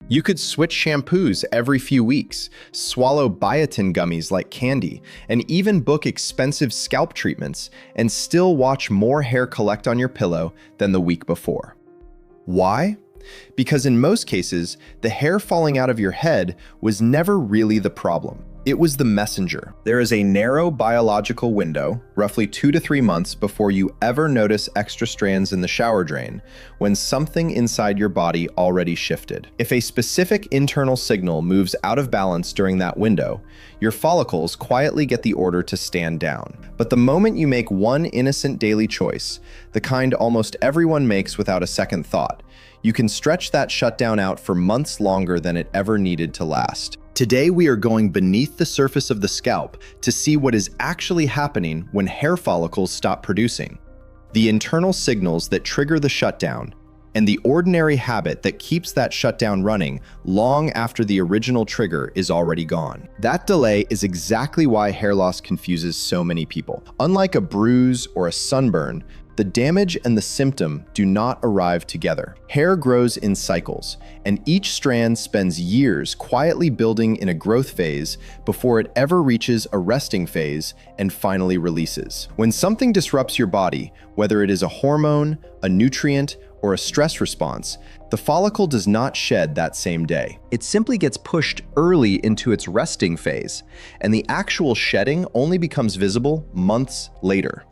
You could switch shampoos every few weeks, swallow biotin gummies like candy, and even book expensive scalp treatments and still watch more hair collect on your pillow than the week before. Why? Because in most cases, the hair falling out of your head was never really the problem. It was the messenger. There is a narrow biological window, roughly 2 to 3 months before you ever notice extra strands in the shower drain, when something inside your body already shifted. If a specific internal signal moves out of balance during that window, your follicles quietly get the order to stand down. But the moment you make one innocent daily choice, the kind almost everyone makes without a second thought, you can stretch that shutdown out for months longer than it ever needed to last. Today, we are going beneath the surface of the scalp to see what is actually happening when hair follicles stop producing, the internal signals that trigger the shutdown, and the ordinary habit that keeps that shutdown running long after the original trigger is already gone. That delay is exactly why hair loss confuses so many people. Unlike a bruise or a sunburn, the damage and the symptom do not arrive together. Hair grows in cycles, and each strand spends years quietly building in a growth phase before it ever reaches a resting phase and finally releases. When something disrupts your body, whether it is a hormone, a nutrient, or a stress response, the follicle does not shed that same day. It simply gets pushed early into its resting phase, and the actual shedding only becomes visible months later.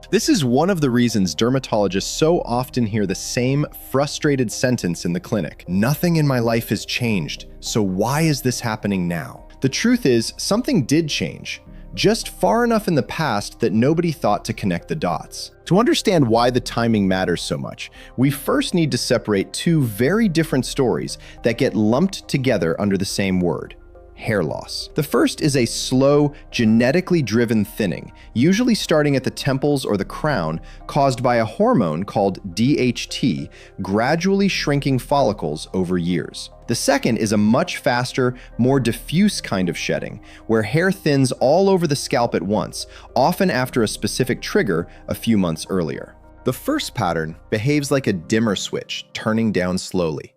This is one of the reasons dermatologists so often hear the same frustrated sentence in the clinic. Nothing in my life has changed, so why is this happening now? The truth is, something did change, just far enough in the past that nobody thought to connect the dots. To understand why the timing matters so much, we first need to separate two very different stories that get lumped together under the same word: hair loss. The first is a slow, genetically driven thinning, usually starting at the temples or the crown, caused by a hormone called DHT, gradually shrinking follicles over years. The second is a much faster, more diffuse kind of shedding, where hair thins all over the scalp at once, often after a specific trigger a few months earlier. The first pattern behaves like a dimmer switch, turning down slowly.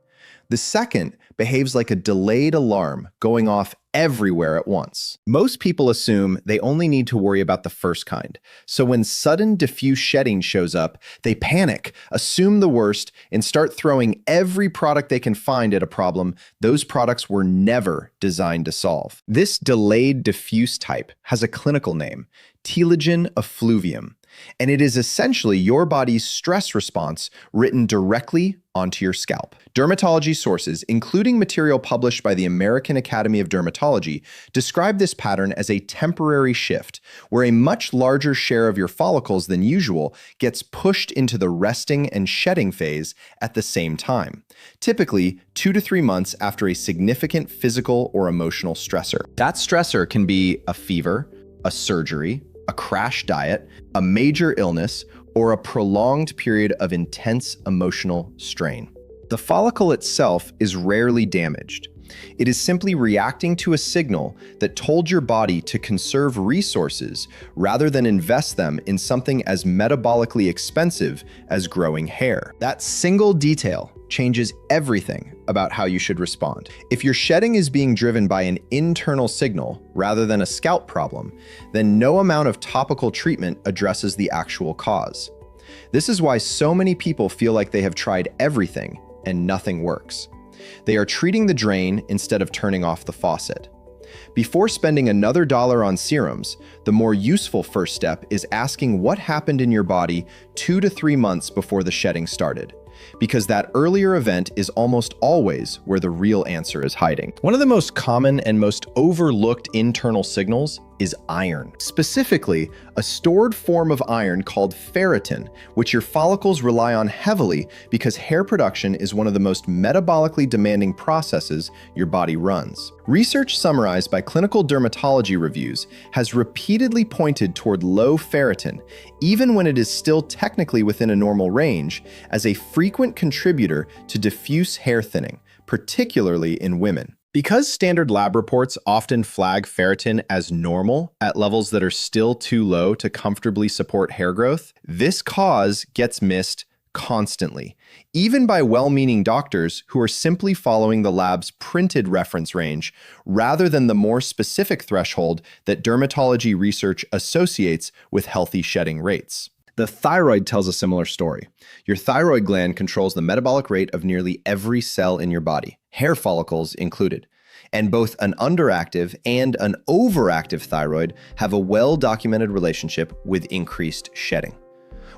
The second behaves like a delayed alarm going off everywhere at once. Most people assume they only need to worry about the first kind. So when sudden diffuse shedding shows up, they panic, assume the worst, and start throwing every product they can find at a problem those products were never designed to solve. This delayed diffuse type has a clinical name: Telogen effluvium, and it is essentially your body's stress response written directly onto your scalp. Dermatology sources, including material published by the American Academy of Dermatology, describe this pattern as a temporary shift, where a much larger share of your follicles than usual gets pushed into the resting and shedding phase at the same time, typically 2 to 3 months after a significant physical or emotional stressor. That stressor can be a fever, a surgery, a crash diet, a major illness, or a prolonged period of intense emotional strain. The follicle itself is rarely damaged. It is simply reacting to a signal that told your body to conserve resources rather than invest them in something as metabolically expensive as growing hair. That single detail changes everything about how you should respond. If your shedding is being driven by an internal signal rather than a scalp problem, then no amount of topical treatment addresses the actual cause. This is why so many people feel like they have tried everything and nothing works. They are treating the drain instead of turning off the faucet. Before spending another dollar on serums, the more useful first step is asking what happened in your body 2 to 3 months before the shedding started, because that earlier event is almost always where the real answer is hiding. One of the most common and most overlooked internal signals is iron. Specifically, a stored form of iron called ferritin, which your follicles rely on heavily because hair production is one of the most metabolically demanding processes your body runs. Research summarized by clinical dermatology reviews has repeatedly pointed toward low ferritin, even when it is still technically within a normal range, as a frequent contributor to diffuse hair thinning, particularly in women. Because standard lab reports often flag ferritin as normal at levels that are still too low to comfortably support hair growth, this cause gets missed constantly, even by well-meaning doctors who are simply following the lab's printed reference range rather than the more specific threshold that dermatology research associates with healthy shedding rates. The thyroid tells a similar story. Your thyroid gland controls the metabolic rate of nearly every cell in your body, hair follicles included. And both an underactive and an overactive thyroid have a well-documented relationship with increased shedding.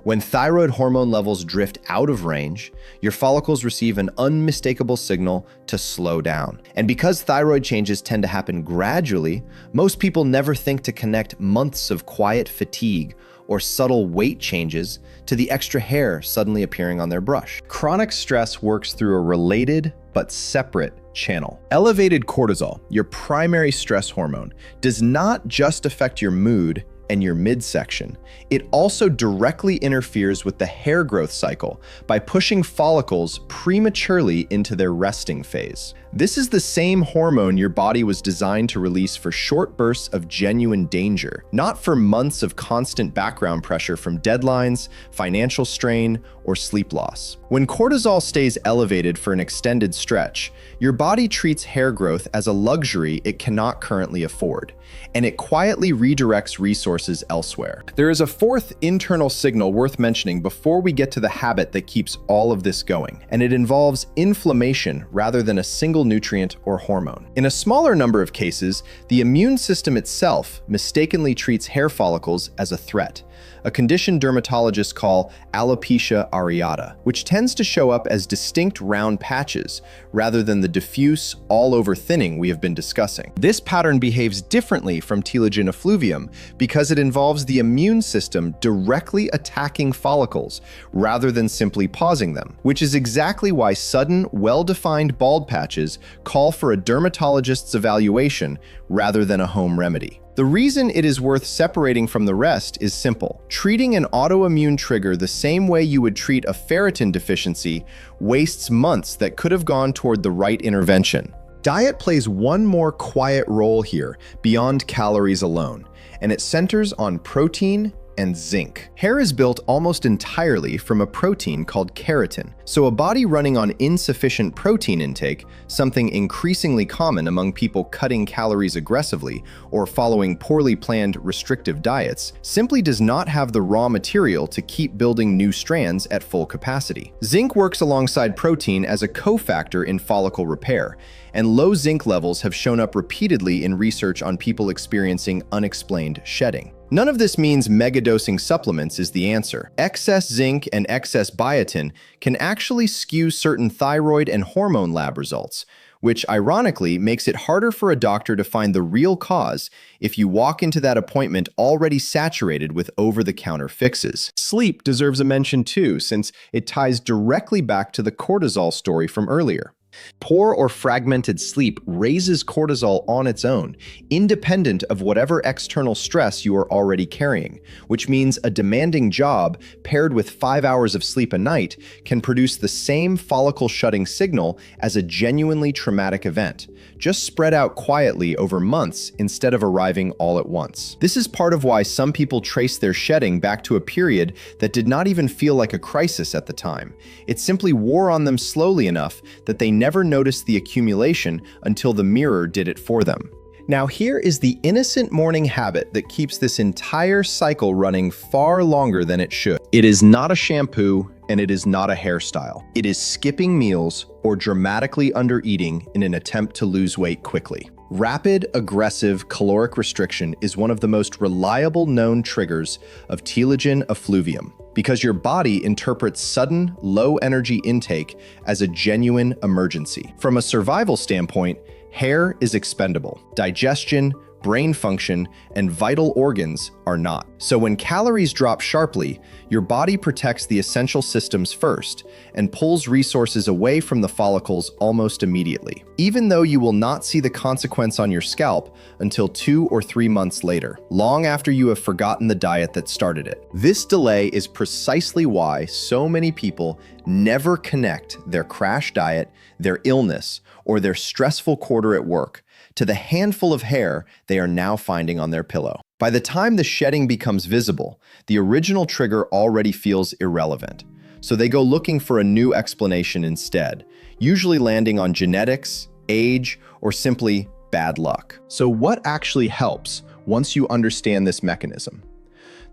When thyroid hormone levels drift out of range, your follicles receive an unmistakable signal to slow down. And because thyroid changes tend to happen gradually, most people never think to connect months of quiet fatigue or subtle weight changes to the extra hair suddenly appearing on their brush. Chronic stress works through a related but separate channel. Elevated cortisol, your primary stress hormone, does not just affect your mood and your midsection. It also directly interferes with the hair growth cycle by pushing follicles prematurely into their resting phase. This is the same hormone your body was designed to release for short bursts of genuine danger, not for months of constant background pressure from deadlines, financial strain, or sleep loss. When cortisol stays elevated for an extended stretch, your body treats hair growth as a luxury it cannot currently afford, and it quietly redirects resources elsewhere. There is a fourth internal signal worth mentioning before we get to the habit that keeps all of this going, and it involves inflammation rather than a single nutrient or hormone. In a smaller number of cases, the immune system itself mistakenly treats hair follicles as a threat, a condition dermatologists call alopecia areata, which tends to show up as distinct round patches rather than the diffuse, all-over thinning we have been discussing. This pattern behaves differently from telogen effluvium because it involves the immune system directly attacking follicles rather than simply pausing them, which is exactly why sudden, well-defined bald patches call for a dermatologist's evaluation rather than a home remedy. The reason it is worth separating from the rest is simple. Treating an autoimmune trigger the same way you would treat a ferritin deficiency wastes months that could have gone toward the right intervention. Diet plays one more quiet role here beyond calories alone, and it centers on protein and zinc. Hair is built almost entirely from a protein called keratin, so a body running on insufficient protein intake, something increasingly common among people cutting calories aggressively or following poorly planned restrictive diets, simply does not have the raw material to keep building new strands at full capacity. Zinc works alongside protein as a cofactor in follicle repair, and low zinc levels have shown up repeatedly in research on people experiencing unexplained shedding. None of this means megadosing supplements is the answer. Excess zinc and excess biotin can actually skew certain thyroid and hormone lab results, which ironically makes it harder for a doctor to find the real cause if you walk into that appointment already saturated with over-the-counter fixes. Sleep deserves a mention too, since it ties directly back to the cortisol story from earlier. Poor or fragmented sleep raises cortisol on its own, independent of whatever external stress you are already carrying, which means a demanding job paired with 5 hours of sleep a night can produce the same follicle-shutting signal as a genuinely traumatic event, just spread out quietly over months instead of arriving all at once. This is part of why some people trace their shedding back to a period that did not even feel like a crisis at the time. It simply wore on them slowly enough that they never noticed the accumulation until the mirror did it for them. Now here is the innocent morning habit that keeps this entire cycle running far longer than it should. It is not a shampoo and it is not a hairstyle. It is skipping meals or dramatically undereating in an attempt to lose weight quickly. Rapid, aggressive caloric restriction is one of the most reliable known triggers of telogen effluvium, because your body interprets sudden, low-energy intake as a genuine emergency. From a survival standpoint, hair is expendable. Digestion, brain function, and vital organs are not. So when calories drop sharply, your body protects the essential systems first and pulls resources away from the follicles almost immediately, even though you will not see the consequence on your scalp until 2 or 3 months later, long after you have forgotten the diet that started it. This delay is precisely why so many people never connect their crash diet, their illness, or their stressful quarter at work to the handful of hair they are now finding on their pillow. By the time the shedding becomes visible, the original trigger already feels irrelevant. so they go looking for a new explanation instead, usually landing on genetics, age, or simply bad luck. So what actually helps once you understand this mechanism?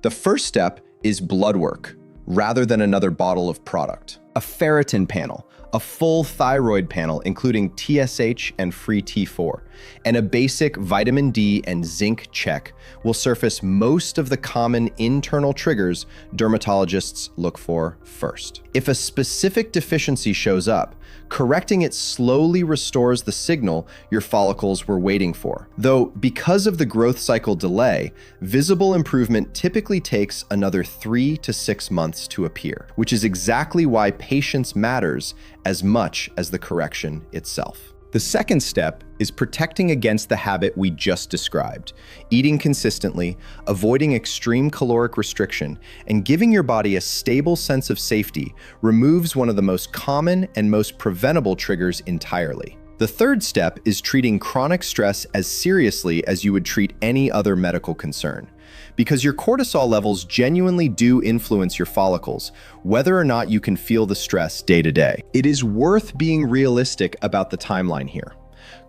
The first step is blood work, rather than another bottle of product. A ferritin panel, a full thyroid panel including TSH and free T4, and a basic vitamin D and zinc check will surface most of the common internal triggers dermatologists look for first. If a specific deficiency shows up, correcting it slowly restores the signal your follicles were waiting for. Though, because of the growth cycle delay, visible improvement typically takes another 3 to 6 months to appear, which is exactly why patience matters as much as the correction itself. The second step is protecting against the habit we just described. Eating consistently, avoiding extreme caloric restriction, and giving your body a stable sense of safety removes one of the most common and most preventable triggers entirely. The third step is treating chronic stress as seriously as you would treat any other medical concern. Because your cortisol levels genuinely do influence your follicles, whether or not you can feel the stress day to day. It is worth being realistic about the timeline here.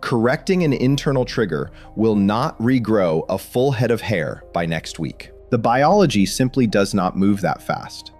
Correcting an internal trigger will not regrow a full head of hair by next week. The biology simply does not move that fast.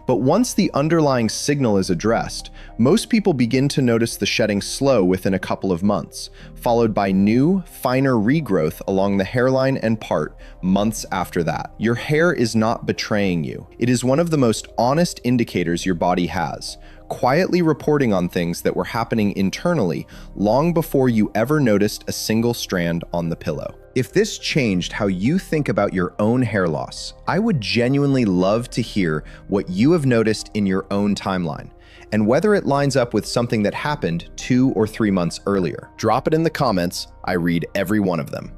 But once the underlying signal is addressed, most people begin to notice the shedding slow within a couple of months, followed by new, finer regrowth along the hairline and part months after that. Your hair is not betraying you. It is one of the most honest indicators your body has, quietly reporting on things that were happening internally long before you ever noticed a single strand on the pillow. If this changed how you think about your own hair loss, I would genuinely love to hear what you have noticed in your own timeline, and whether it lines up with something that happened 2 or 3 months earlier. Drop it in the comments. I read every one of them.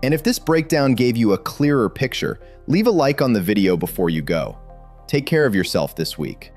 And if this breakdown gave you a clearer picture, leave a like on the video before you go. Take care of yourself this week.